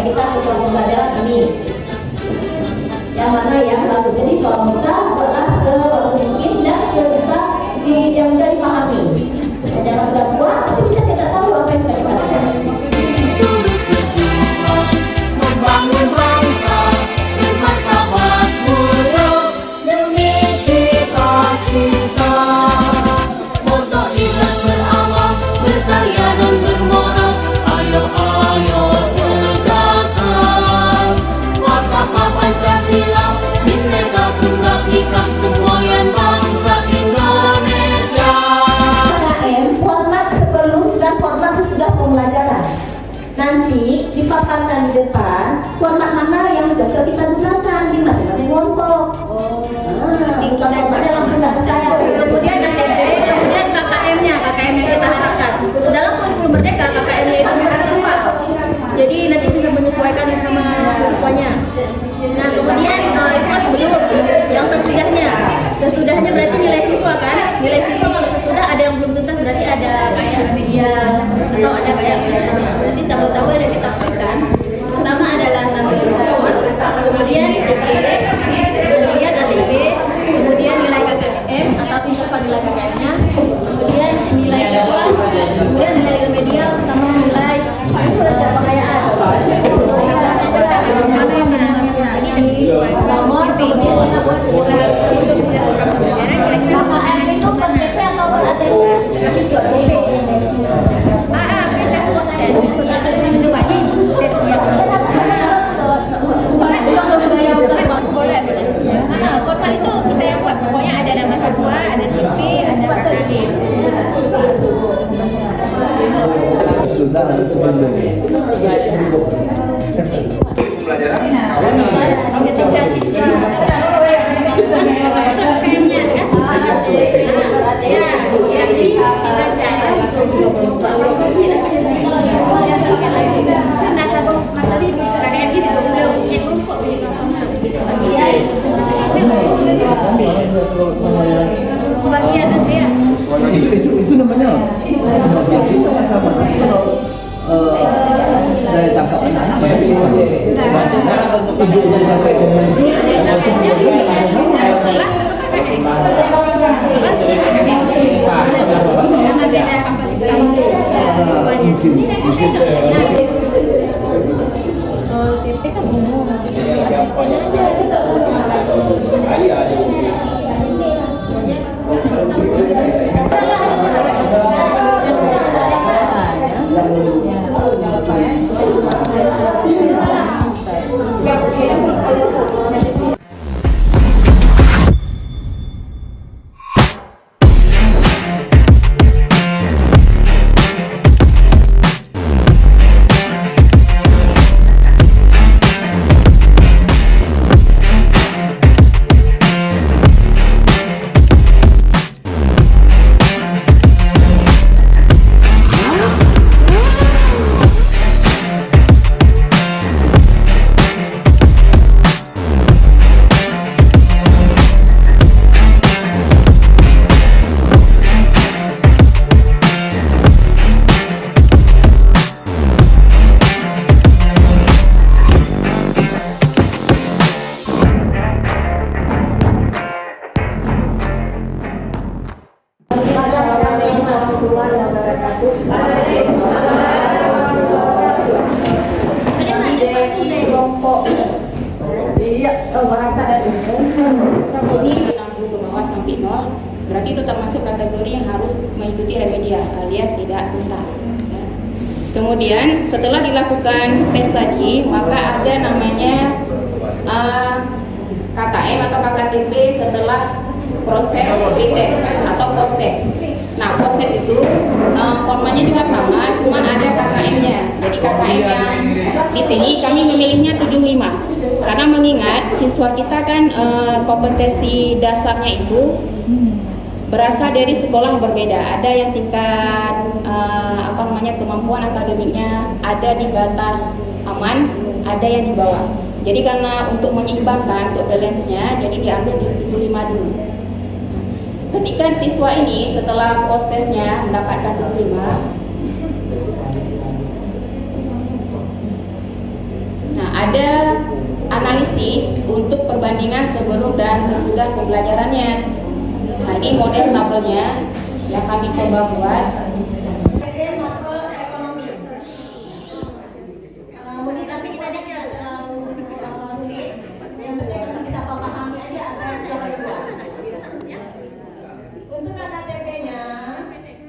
kita setelah pembelajaran ini. Yang mana yang bagus. Jadi kalau bisa adalah sedikit dan sebisa yang mudah dipahami. Jangan sudah kuat, tapi kita tidak tahu apa yang sudah dipahami. Membangun bangsa bermartabat mulia demi cita-cita. Moto ikhlas beramal, berkarya dan bermoral. Ayo tegakkan wasapa Pancasila, Bhinneka Tunggal Ika, semboyan bangsa Indonesia. Format sebelum dan format sesudah pembelajaran. Nanti dipaparkan di depan format mana yang cocok kita gunakan di masing-masing kelompok. Formatnya langsung ke saya. Kemudian KKM-nya yang kita harapkan. Dalam kurikulum Merdeka KKM-nya itu harus Pak. Jadi nanti bisa menyesuaikan sama siswanya. Nah kemudian itu kan sebelum, yang sesudahnya berarti nilai siswa kan? Nilai siswa kalau sesudah ada yang belum tuntas berarti ada kayak media atau ada kayak berarti tabel-tabel yang kita berikan. Pertama adalah tabel rapor, kemudian DPR, kemudian ATP, kemudian nilai KKM atau tingkat nilai KKM-nya, kemudian nilai siswa, kemudian nilai remedial sama nilai pengayaan. Ini dari siswa. Nomor kemudian kita buat surat sebelum dilakukan pembelajaran kira-kira KKM itu per DP atau per ATP? Tapi jual DP. Kita semua saya. Format itu kita yang buat, pokoknya ada nama siswa, ada CP, ada KKM. Sudah sebelum Pelajaran Ketika siswa KKM-nya kan bagian nanti ya. itu namanya itu sama kalau daya tangkap anak berarti CP kan umum. Jadi 60 ke bawah sampai 0 berarti itu termasuk kategori yang harus mengikuti remedial alias tidak tuntas. Kemudian setelah dilakukan tes tadi maka ada namanya KKM atau KKTP setelah proses pretest atau post test. Nah post test itu formatnya juga sama, cuman ada KKM-nya. Jadi KKM yang di sini kami memilihnya 75 karena mengingat siswa kita kan kompetensi dasarnya itu berasal dari sekolah yang berbeda. Ada yang tingkat kemampuan akademiknya ada di batas aman, ada yang di bawah. Jadi karena untuk menyeimbangkan untuk balance-nya, jadi diambil di 75 dulu. Ketika siswa ini setelah prosesnya mendapatkan 75, analisis untuk perbandingan sebelum dan sesudah pembelajarannya. Nah, ini model tabelnya yang kami coba buat. Kemudian makro ekonomi. Mungkin nanti kita lihat Nusit, yang penting kita bisa memahami aja apa yang kita lakukan. Untuk KKTP-nya,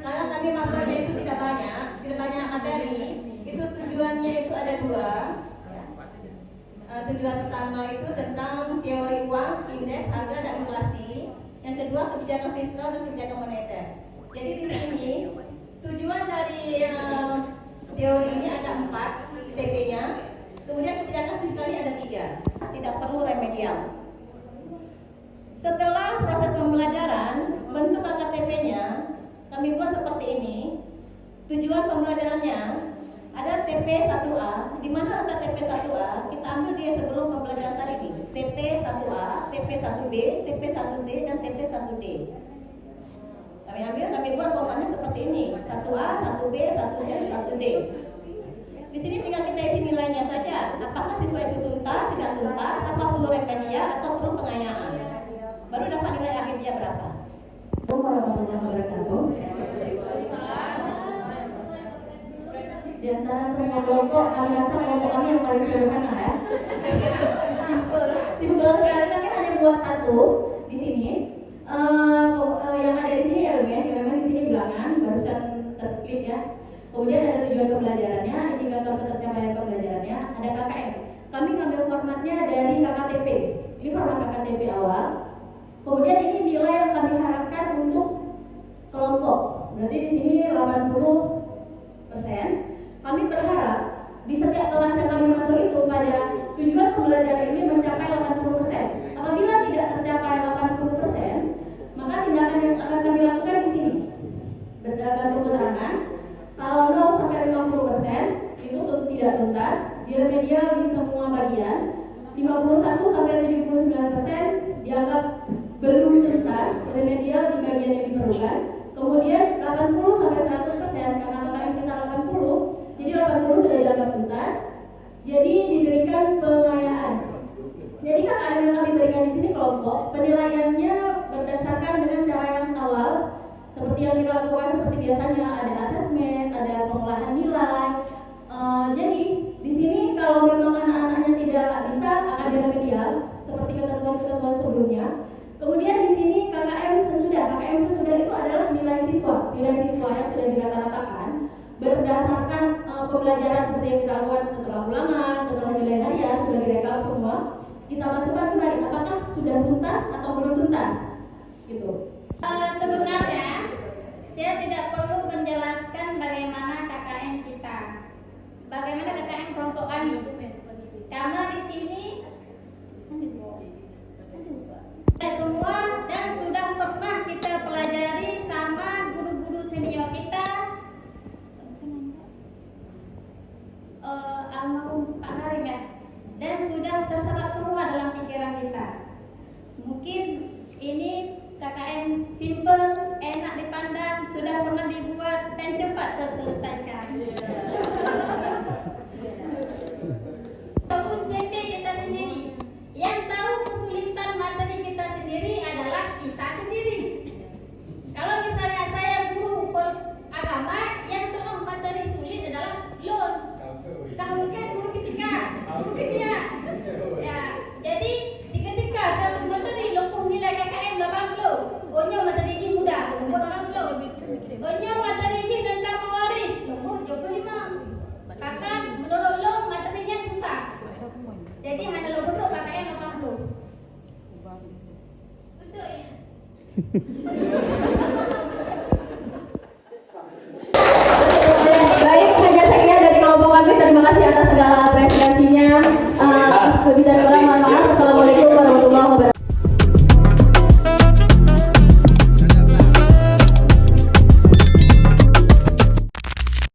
karena kami makronya itu tidak banyak materi, itu tujuannya itu ada dua. Tujuan pertama itu tentang teori uang, indeks, harga, dan inflasi. Yang kedua kebijakan fiskal dan kebijakan moneter. Jadi di sini tujuan dari teori ini ada 4 TP-nya. Kemudian kebijakan fiskalnya ada 3. Tidak perlu remedial. Setelah proses pembelajaran, bentuk KKTP-nya kami buat seperti ini. Tujuan pembelajarannya ada TP1A, di mana letak TP1A kita ambil dia sebelum pembelajaran tadi ini. TP1A, TP1B, TP1C, dan TP1D. Kami buat formatnya seperti ini: 1A, 1B, 1C, 1D. Di sini tinggal kita isi nilainya saja. Apakah siswa itu tuntas, tidak tuntas, apa perlu remedial atau perlu pengayaan. Baru dapat nilai akhirnya berapa. Warahmatullahi wabarakatuh. Di antara semua kelompok, kami rasa kelompok kami yang paling sederhana ya. Simpel sekali, kami hanya buat satu di sini. Yang ada di sini elemen di sini bilangan, barusan terklik ya. Kemudian ada tujuan pembelajarannya, indikator ketercapaian pembelajarannya, ada KKM. Kami ngambil formatnya dari KKTP. Ini format KKTP awal. Kemudian ini nilai yang kami harapkan untuk kelompok. Berarti di sini 80%. Kami berharap di setiap kelas yang kami masuk itu pada tujuan pembelajaran ini mencapai 80%. Apabila tidak tercapai 80%, maka tindakan yang akan kami lakukan di sini berdasarkan keterangan. Kalau 0 sampai 50% itu tidak tuntas, diremedial di semua bagian. 51 sampai 79% dianggap belum tuntas, remedial di bagian yang diperlukan. Kemudian 80 sampai 100% karena KKM kita 80, jadi 80 sudah dianggap tuntas. Jadi diberikan pengayaan. Jadi KKM yang kami berikan di sini kelompok, penilaiannya berdasarkan dengan cara yang awal, seperti yang kita lakukan seperti biasanya, ada asesmen, ada pengolahan nilai. Jadi di sini kalau memang anak-anaknya tidak bisa akan diremedial seperti ketentuan-ketentuan sebelumnya. Kemudian di sini KKM sesudah itu adalah nilai siswa yang sudah dirata-ratakan berdasarkan pembelajaran seperti yang kita lakukan setelah ulangan, setelah nilai harian sudah direkap semua. Kita masukkan kembali apakah sudah tuntas atau belum tuntas, gitu. Sebenarnya saya tidak perlu menjelaskan bagaimana KKM kita, bagaimana KKM kelompok kami, karena di sini semua dan sudah pernah kita pelajari sama guru-guru senior kita, almarhum Pak Harim ya, dan sudah terserap semua dalam pikiran kita. Mungkin ini KKM simple, enak dipandang, sudah pernah dibuat dan cepat terselesaikan. Ataupun CP kita sendiri, yang tahu kesulitan materi kita sendiri adalah kita sendiri. Kalau misalnya saya guru agama, yang tahu materi sulit adalah LON. Kah mungkin guru fisika, guru kimia. Ya, jadi ketika satu materi lumpuh nilai KKM 80, onyo materi ini mudah, lumpuh 80. Onyo materi ini tentang mewaris, lumpuh 75. Kakak menurut lo materinya susah. Jadi hanya lo berdua KKM 80. Betul ya? Baik, hanya sekian dari kelompok kami. Terima kasih atas segala apresiasinya. Lebih dari kurang mohon maaf. Assalamualaikum